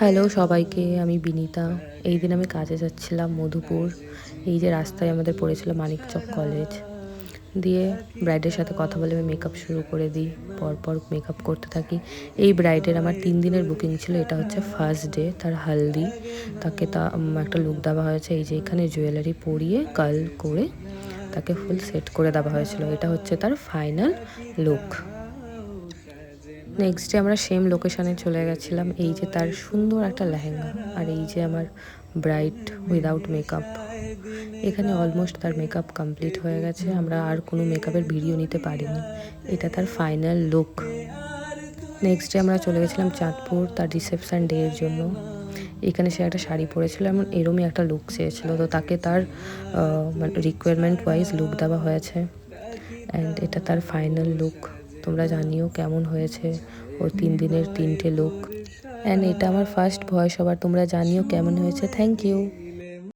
Hello সবাইকে, আমি বিনিতা। এই দিন আমি কাজে যাচ্ছিলাম মধুপুর। এই যে রাস্তায় আমাদের পড়েছিল মানিকচক কলেজ। দিয়ে ব্রাইডের সাথে কথা বলে আমি মেকআপ শুরু করে দিই। পরপর মেকআপ করতে থাকি। এই ব্রাইডের আমার 3 দিনের বুকিং ছিল। এটা হচ্ছে ফার্স্ট ডে, তার হালদি। তাকে একটা লুক দেওয়া হয়েছে। এই যে এখানে জুয়েলারি পরিয়ে কার্ল করে তাকে ফুল সেট করে দেওয়া হয়েছিল। এটা হচ্ছে তার ফাইনাল লুক। নেক্সট ডে আমরা সেম লোকেশানে চলে গেছিলাম। এই যে তার সুন্দর একটা লেহেঙ্গা, আর এই যে আমার ব্রাইড উইদাউট মেকআপ। এখানে অলমোস্ট তার মেকআপ কমপ্লিট হয়ে গেছে। আমরা আর কোনো মেকআপের ভিডিও নিতে পারিনি। এটা তার ফাইনাল লুক। নেক্সট ডে আমরা চলে গেছিলাম চাঁদপুর তার রিসেপশন ডে এর জন্য। এখানে সে একটা শাড়ি পরেছিল, এমন এরমই একটা লুক চেয়েছিল, তো তাকে তার রিকোয়ারমেন্ট ওয়াইজ লুক দেওয়া হয়েছে। অ্যান্ড এটা তার ফাইনাল লুক। তোমরা জানিও কেমন হয়েছে ওর 3 দিনের 3টে লুক। অ্যান্ড এটা আমার ফার্স্ট ভয়েস ওভার। তোমরা জানিও কেমন হয়েছে। Thank you.